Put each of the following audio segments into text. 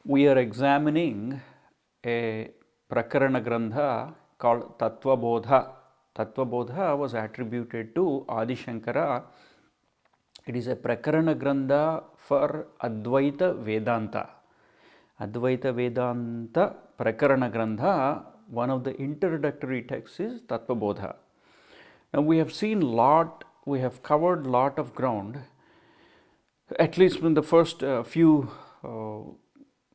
We are examining a Prakarana Grantha called Tattvabodha. Tattvabodha was attributed to Adi Shankara. It is a Prakarana Grantha for Advaita Vedanta. Advaita Vedanta Prakarana Grantha, one of the introductory texts is Tattvabodha. Now we have covered lot of ground, at least in the first few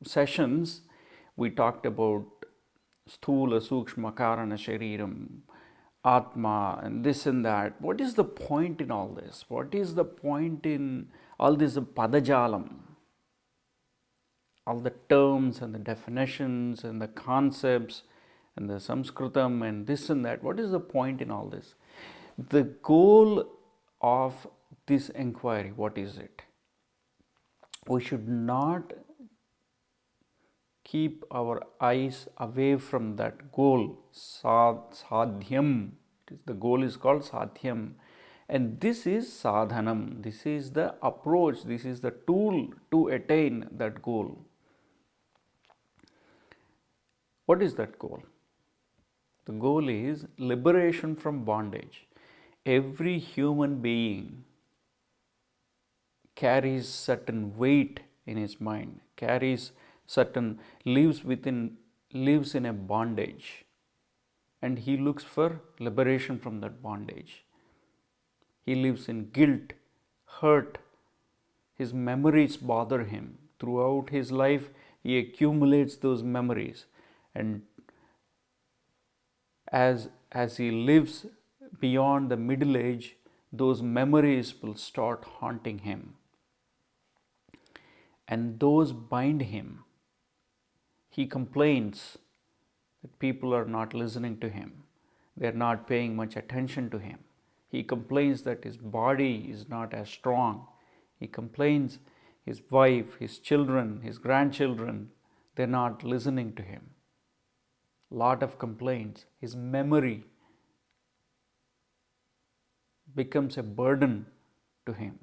sessions. We talked about Sthula, Sukshma, Kaarana Sarira, Atma, and this and that. What is the point in all this? What is the point in all this Padajalam? All the terms and the definitions and the concepts and the Sanskritam and this and that. What is the point in all this? The goal of this inquiry, what is it? We should not keep our eyes away from that goal, sadhyam. The goal is called sadhyam. And this is sadhanam. This is the approach, this is the tool to attain that goal. What is that goal? The goal is liberation from bondage. Every human being carries certain weight in his mind, lives in a bondage, and he looks for liberation from that bondage. He lives in guilt, hurt, his memories bother him. Throughout his life, he accumulates those memories, and as he lives beyond the middle age, those memories will start haunting him, and those bind him. He complains that people are not listening to him, they are not paying much attention to him. He complains that his body is not as strong. He complains his wife, his children, his grandchildren, they are not listening to him. Lot of complaints. His memory becomes a burden to him.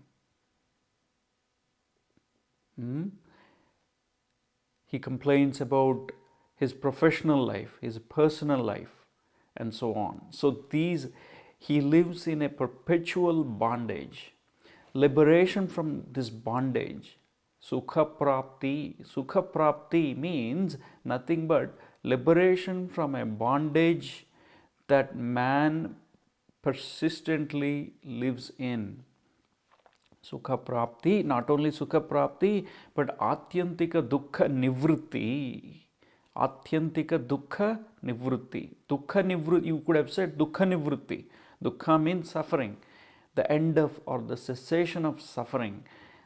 He complains about his professional life, his personal life, and so on. So he lives in a perpetual bondage. Liberation from this bondage, Sukha Prapti. Sukha Prapti means nothing but liberation from a bondage that man persistently lives in. Sukha Prapti, not only Sukha Prapti, but Atyantika Dukkha Nivritti. Atyantika Dukkha Nivritti. Dukkha Nivritti, you could have said Dukkha Nivritti. Dukkha means suffering, the end of or the cessation of suffering.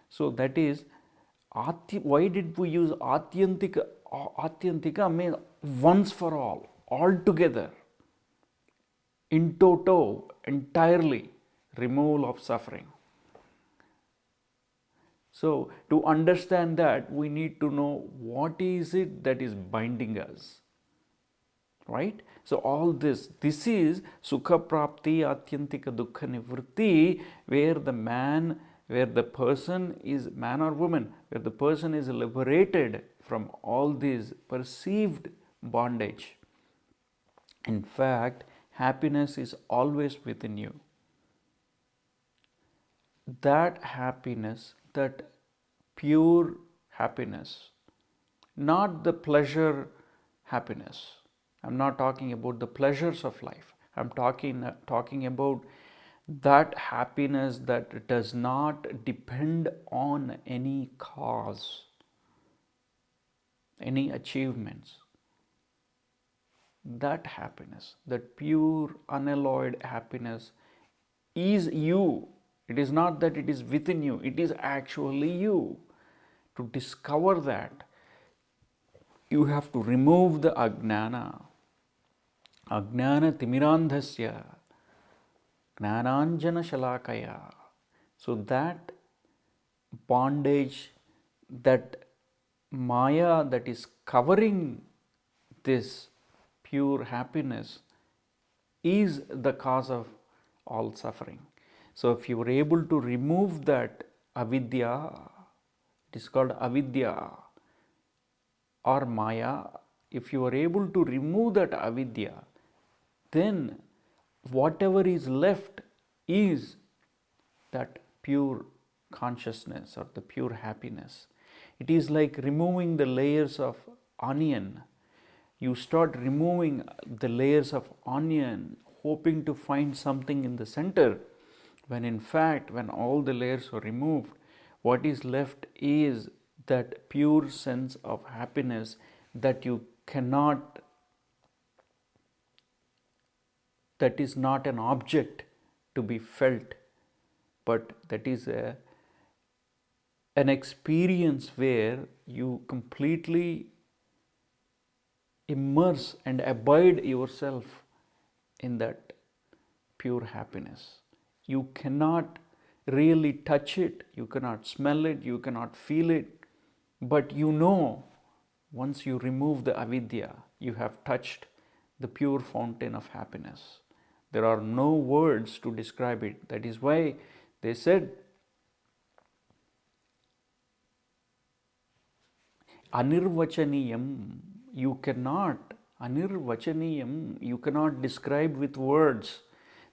So that is, why did we use Atyantika? Atyantika means once for all, altogether, in toto, entirely, removal of suffering. So to understand that, we need to know what is it that is binding us, right? So all this is Sukha Prapti, Atyantika Dukkha Nivritti, where the person is man or woman, where the person is liberated from all this perceived bondage. In fact, happiness is always within you. That happiness, that pure happiness, not the pleasure happiness. I'm not talking about the pleasures of life. I'm talking about that happiness that does not depend on any cause, any achievements. That happiness, that pure, unalloyed happiness is you. It is not that it is within you, it is actually you. To discover that, you have to remove the ajnana. Ajnana timirandhasya, gnananjana shalakaya. So that bondage, that maya that is covering this pure happiness is the cause of all suffering. So if you were able to remove that avidya, it is called avidya, or Maya, if you are able to remove that avidya, then whatever is left is that pure consciousness or the pure happiness. It is like removing the layers of onion. You start removing the layers of onion, hoping to find something in the center, when in fact, when all the layers are removed, what is left is that pure sense of happiness that you cannot, that is not an object to be felt, but that is an experience where you completely immerse and abide yourself in that pure happiness. You cannot really touch it, you cannot smell it, you cannot feel it, but you know once you remove the avidya, you have touched the pure fountain of happiness. There are no words to describe it. That is why they said, Anirvachaniyam, you cannot, Anirvachaniyam, you cannot describe with words.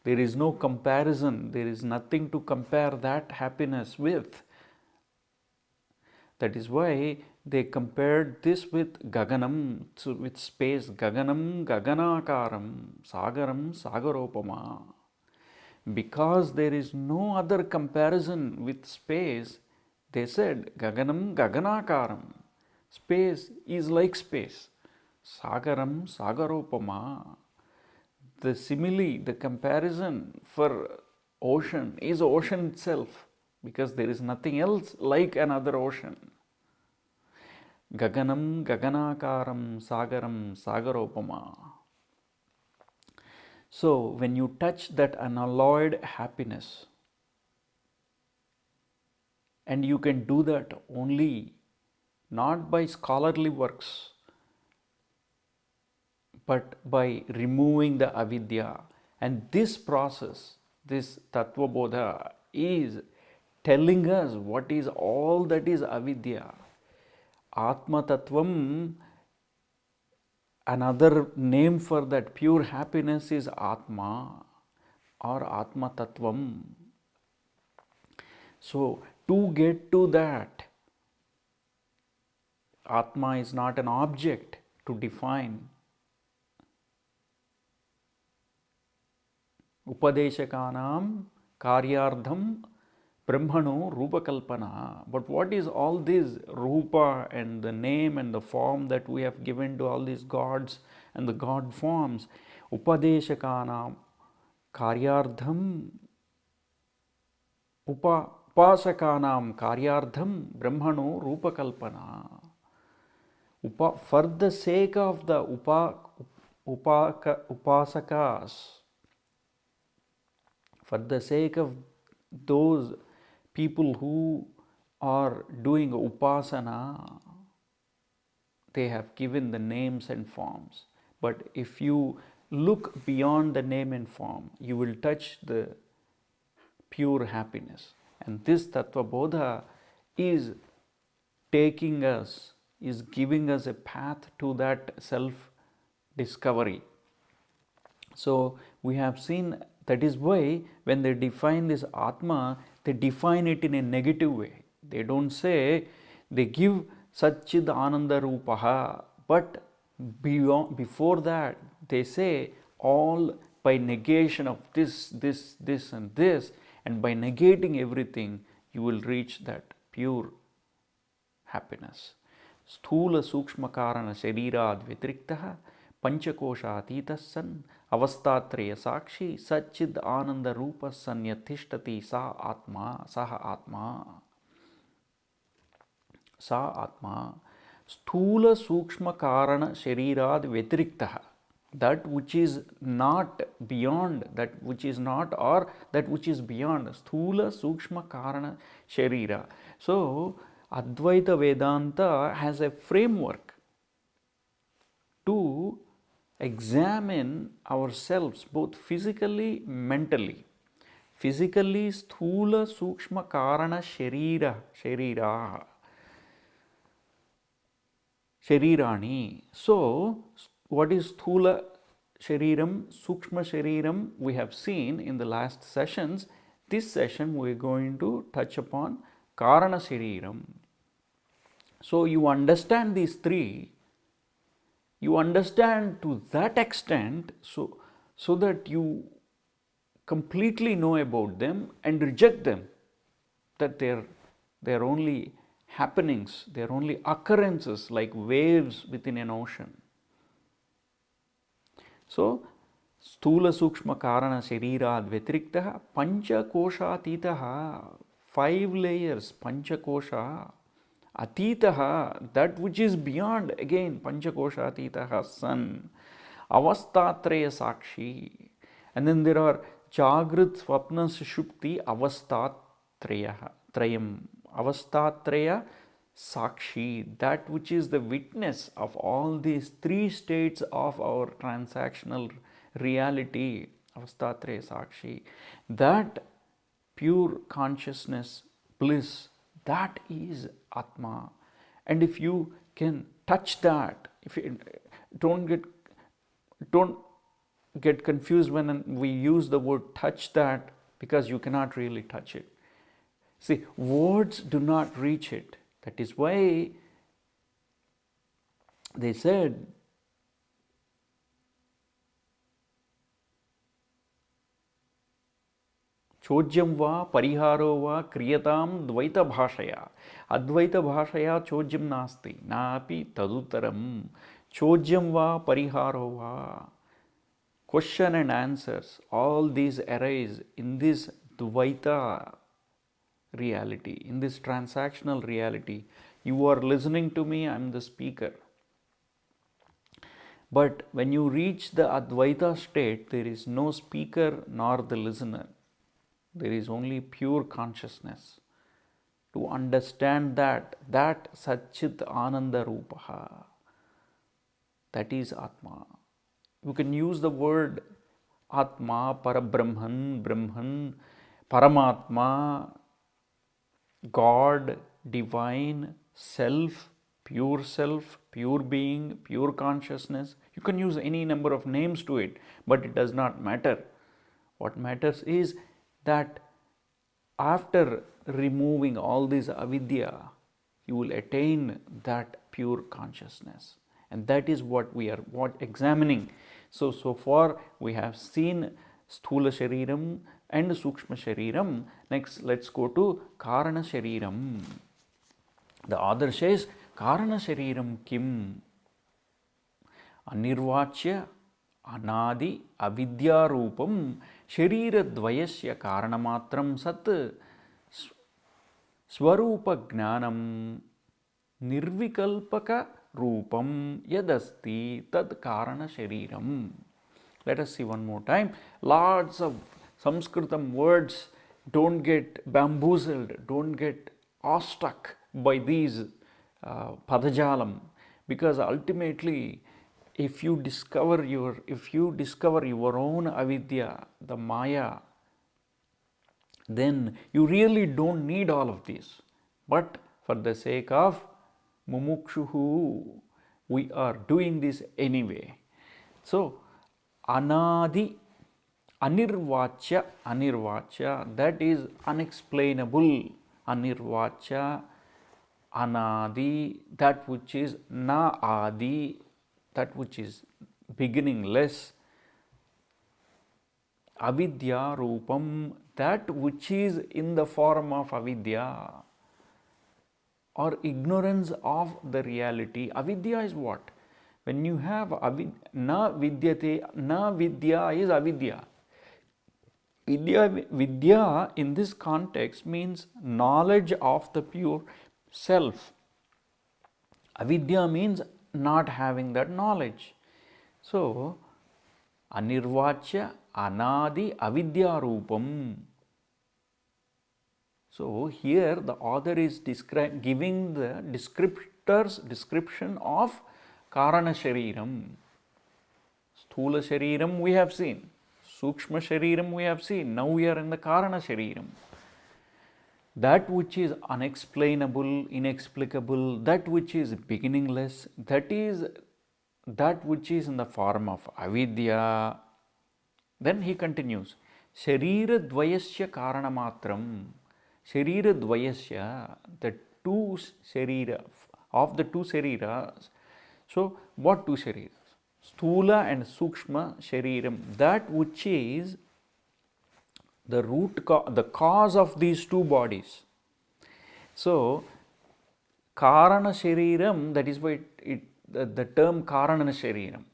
There is no comparison, there is nothing to compare that happiness with. That is why they compared this with Gaganam, with space. Gaganam, Gaganakaram, Sagaram, Sagaropama. Because there is no other comparison with space, they said Gaganam, Gaganakaram. Space is like space. Sagaram, Sagaropama. The simile, the comparison for ocean is ocean itself, because there is nothing else like another ocean. Gaganam, Gaganakaram, Sagaram, Sagaropama. So, when you touch that unalloyed happiness, and you can do that only not by scholarly works, but by removing the avidya. And this process, this Tattvabodha, is telling us what is all that is avidya. Atma Tattvam, another name for that pure happiness is Atma or Atma Tattvam. So, to get to that, Atma is not an object to define. Upadeshakanam karyardham brahmano rupakalpana. But what is all this rupa and the name and the form that we have given to all these gods and the god forms? Upadeshakanam karyardham upasakanam karyardham brahmano rupakalpana. For the sake of the upasakas, for the sake of those people who are doing upasana, they have given the names and forms. But if you look beyond the name and form, you will touch the pure happiness. And this Tattvabodha is taking us, is giving us a path to that self-discovery. So we have seen, that is why when they define this Atma, they define it in a negative way. They don't say, they give Satchid Ananda Rupaha, but before that they say all by negation of this, this, this and this, and by negating everything you will reach that pure happiness. Sthula Sukshma Kaarana Sarira Vitriktaha Panchakoshaatitas san Avastatraya Sakshi Satchid Ananda Rupa Sanyathishtati Sa Atma Saha Atma. Sa Atma. Sthula Sukshma Karana Sharirad Vetriktaha. That which is not beyond, that which is not, or that which is beyond. Sthula Sukshma Karana Sharira. So, Advaita Vedanta has a framework to examine ourselves both physically, mentally. Physically, Sthula Sukshma Karana Sharira. Sharirani. So, what is Sthula Shariram, Sukshma Shariram? We have seen in the last sessions. This session we are going to touch upon Kaarana Sariram. So, you understand these three, you understand to that extent, so that you completely know about them and reject them, that they're only happenings, they're only occurrences like waves within an ocean. So, Sthula Sukshma Karana Sarira Dvetriktaha Panchakoshatitaha, 5 layers, Panchakosha Atitaha, that which is beyond, again Panchakoshatitaha, sun, Avastatraya Sakshi, and then there are Jagrit Swapna Sushupti Avastatraya Trayam, Avastatraya Sakshi, that which is the witness of all these 3 states of our transactional reality, Avastatraya Sakshi, that pure consciousness, bliss, that is Atma. And if you can touch that, if you don't get confused when we use the word touch that, because you cannot really touch it. See, words do not reach it. That is why they said, Chodyam va pariharo va kriyatam dvaita bhashaya. Advaita bhashaya chodyam nasti. Napi taduttaram. Chodyam va pariharo va. Question and answers, all these arise in this dvaita reality, in this transactional reality. You are listening to me, I am the speaker. But when you reach the Advaita state, there is no speaker nor the listener. There is only pure consciousness. To understand that Satchit Ananda Rupaha, that is Atma. You can use the word Atma, Parabrahman, Brahman, Paramatma, God, divine, self, pure being, pure consciousness. You can use any number of names to it, but it does not matter. What matters is that after removing all this avidya, you will attain that pure consciousness. And that is what we are examining. So far we have seen Sthula Shariram and Sukshma Shariram. Next, let's go to Kaarana Shariram. The author says, Kaarana Shariram Kim? Anirvachya Anadi Avidya Rupam Sharira Dvayasya Karanamatram Sat Swarupa Gnanam Nirvikalpaka Rupam Yadasti Tad Karana Shariram. Let us see one more time. Lots of Sanskritam words. Don't get bamboozled, don't get awestruck by these padajalam, because ultimately if you discover your own avidya, the maya, then you really don't need all of this. But for the sake of mumukshuhu, we are doing this anyway. So anadi, anirvachya, that is unexplainable. Anirvachya, anadi, that which is na adi, that which is beginningless. Avidya rupam, that which is in the form of avidya, or ignorance of the reality. Avidya is what? When you have na vidyate, na vidya is avidya. Vidya in this context means knowledge of the pure self. Avidya means not having that knowledge. So, anirvachya anadi avidya rupam. So, here the author is giving the description of Kaarana Shariram. Sthula Shariram we have seen. Sukshma Shariram we have seen. Now we are in the Kaarana Shariram. that which is unexplainable, inexplicable, that which is beginningless, that is that which is in the form of avidya. Then he continues, Sharira dvayasya karanamatram. Sharira dvayasya, the two Sharira, of the two Sariras. So, what two Shariras? Sthula and Sukshma Shariram, that which is the the cause of these two bodies. So, Kaarana Sariram, that is why the term Kaarana Sariram.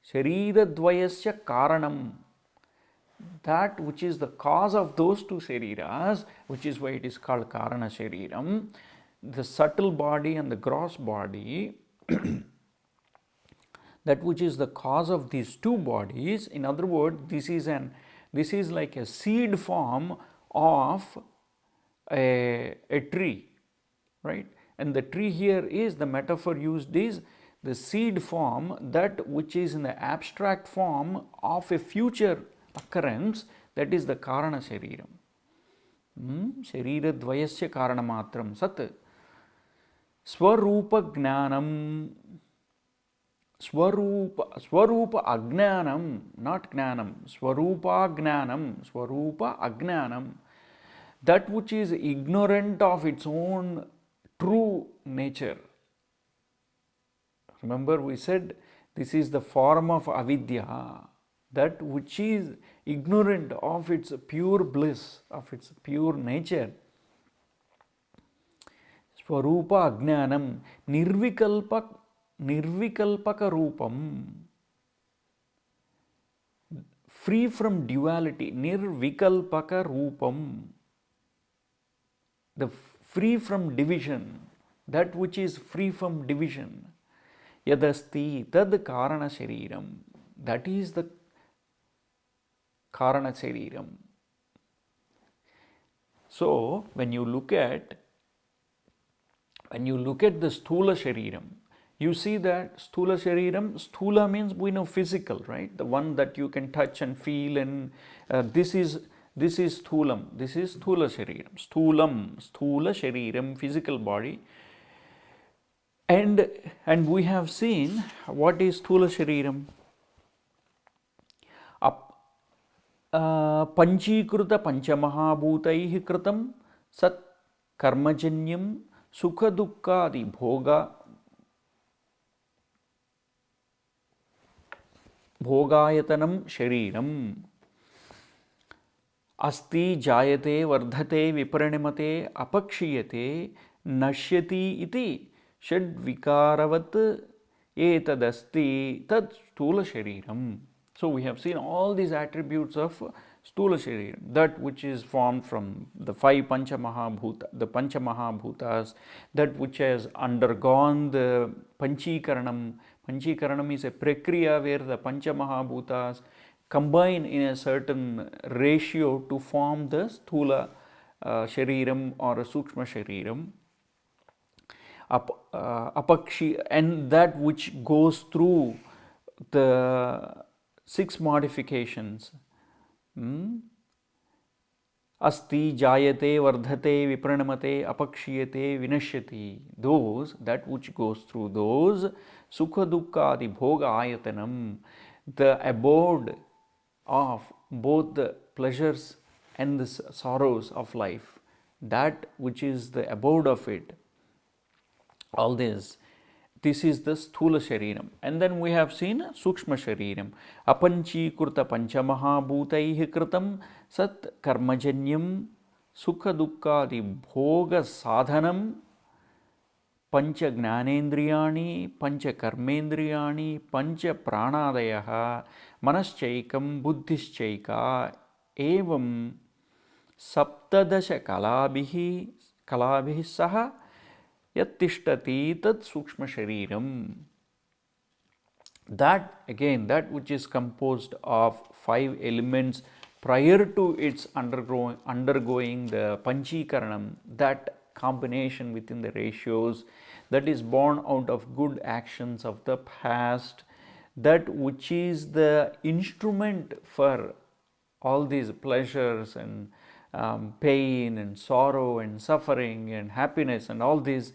Sharira dvayasya karanam, that which is the cause of those two Sariras, which is why it is called Kaarana Sariram, the subtle body and the gross body, that which is the cause of these two bodies. In other words, this is like a seed form of a tree, right? And the tree here is, the metaphor used is the seed form, that which is in the abstract form of a future occurrence, that is the Karana Shariram. Sharira dvayasya karanamatram sat swarupa gnanam. Swarupa agnanam, not gnanam, swarupa gnanam, swarupa agnanam, that which is ignorant of its own true nature. Remember, we said this is the form of avidya, that which is ignorant of its pure bliss, of its pure nature. Swarupa agnanam, nirvikalpaka rupam, free from duality, nirvikalpaka rupam, the free from division, that which is free from division. Yadasti tad karana shariram, that is the karana shariram. So when you look at the sthula shariram, you see that sthula shariram, sthula means we know physical, right? The one that you can touch and feel, and this is sthulam, this is sthula shariram. Sthula shariram, physical body. And we have seen what is sthula shariram. Panchikruta panchamahabhutaihi kritam sat karmajanyam sukha dukkadi bhoga bhogayatanam shariram asti jayate vardhate viparinimate apakshiyate nashyati iti shadvikaravat etadasti tad sthula shariram. So we have seen all these attributes of sthula shariram, that which is formed from the five panchamahabhuta, the panchamahabhutas, that which has undergone the panchikaranam. Panchikaranam is a prakriya where the panchamahabhutas combine in a certain ratio to form the sthula shariram or a sukshma shariram. Apakshi, and that which goes through the 6 modifications. Asti, jayate, vardhate, viparinamate, apakshiyate, vinashyati. Those, that which goes through those, sukha dukkadi bhoga ayatanam, the abode of both the pleasures and the sorrows of life, that which is the abode of it. All this is the sthula shariram. And then we have seen sukshma shariram. Apanchikruta panchamahabhutaihi kritam sat karmajanyam sukha dukkadi bhoga sadhanam pancha gnanendriyani pancha karmendriyani pancha pranadayaha manaschaikam buddhischaika evam saptadasha kalabhihi saha yattishtati tat sukshma shariram. That again, that which is composed of 5 elements prior to its undergoing the panchikaranam, that combination within the ratios, that is born out of good actions of the past, that which is the instrument for all these pleasures and pain and sorrow and suffering and happiness and all this,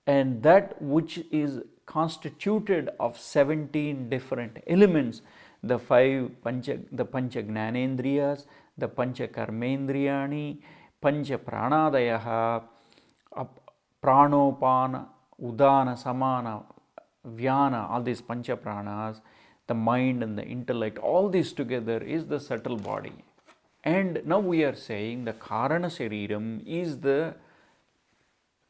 and that which is constituted of 17 different elements, the pancha gnanendriyas, the pancha karmendriyani, pancha pranadayaha, pranopana, udana, samana, vyana, all these pancha pranas, the mind and the intellect, all this together is the subtle body. And now we are saying the Kaarana Sariram is the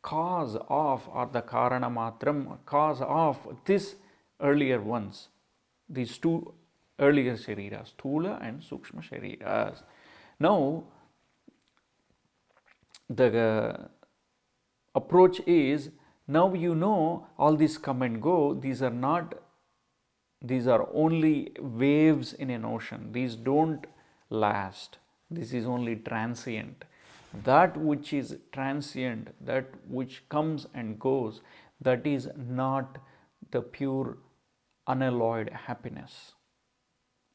cause of, or the Karana Matram, cause of this earlier ones, these two earlier Sariras, Sthula and Sukshma Sariras. Now, the approach is, now you know all these come and go, these are only waves in an ocean, these don't last, this is only transient. That which is transient, that which comes and goes, that is not the pure unalloyed happiness.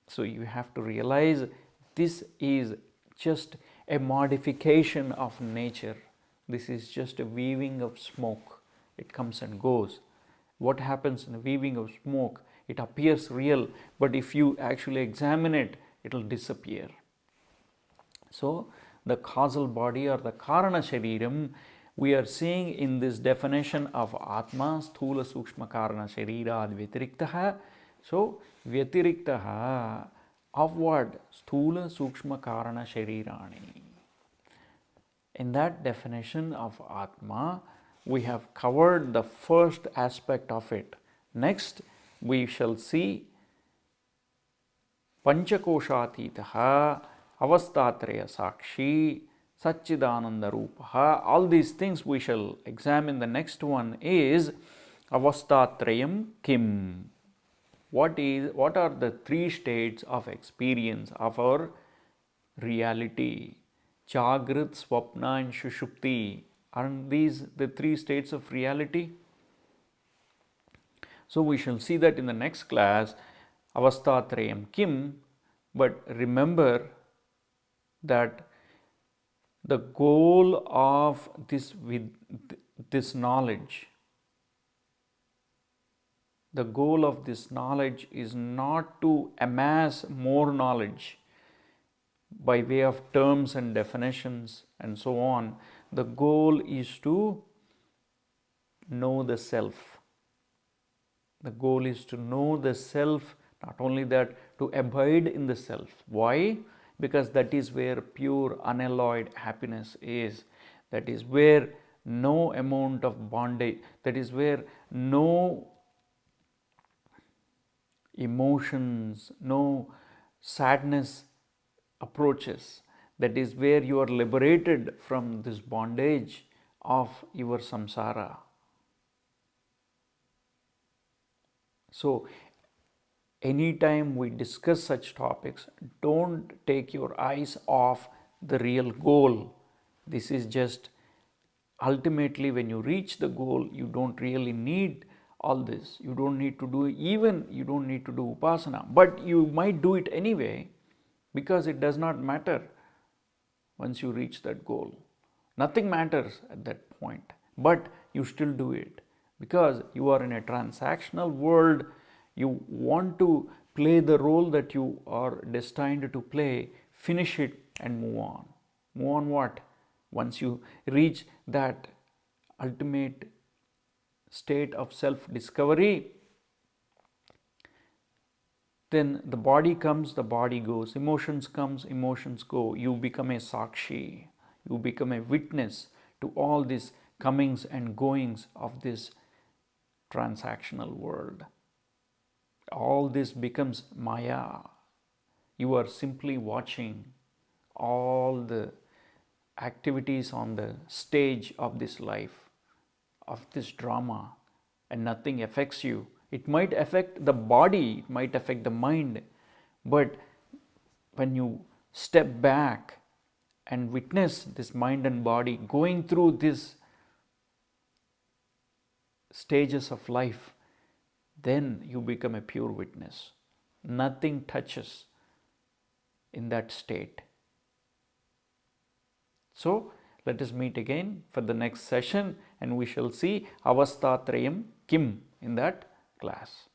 So you have to realize this is just a modification of nature. This is just a weaving of smoke. It comes and goes. What happens in the weaving of smoke? It appears real, but if you actually examine it, it will disappear. So the causal body or the Karana Shariram, we are seeing in this definition of Atma, Sthula Sukshma Karana Sharira Vyatiriktaha. So Vyatiriktaha of what? Sthula Sukshma Karana Sharirani. In that definition of Atma, we have covered the first aspect of it. Next, we shall see Panchakoshatitaha, Avastatraya Sakshi, Satchidananda Rupaha. All these things we shall examine. The next one is Avastatrayam Kim. What are the three states of experience of our reality? Jagrat, Swapna and Shushupti. Aren't these the three states of reality? So we shall see that in the next class, Avastatrayam Kim. But remember that the goal of this knowledge, the goal of this knowledge is not to amass more knowledge by way of terms and definitions and so on. The goal is to know the self. The goal is to know the self, not only that, to abide in the self. Why? Because that is where pure unalloyed happiness is. That is where no amount of bondage, that is where no emotions, no sadness approaches. That is where you are liberated from this bondage of your samsara. So, anytime we discuss such topics, don't take your eyes off the real goal. This is just, ultimately when you reach the goal, you don't really need all this. You don't need to do, even you don't need to do upasana, but you might do it anyway, because it does not matter once you reach that goal. Nothing matters at that point, but you still do it because you are in a transactional world. You want to play the role that you are destined to play, finish it and move on. Move on what? Once you reach that ultimate state of self-discovery, then the body comes, the body goes. Emotions comes, emotions go. You become a sakshi. You become a witness to all these comings and goings of this transactional world. All this becomes Maya. You are simply watching all the activities on the stage of this life, of this drama, and nothing affects you. It might affect the body, it might affect the mind, but when you step back and witness this mind and body going through these stages of life, then you become a pure witness. Nothing touches in that state. So let us meet again for the next session, and we shall see Avastatrayam Kim in that class.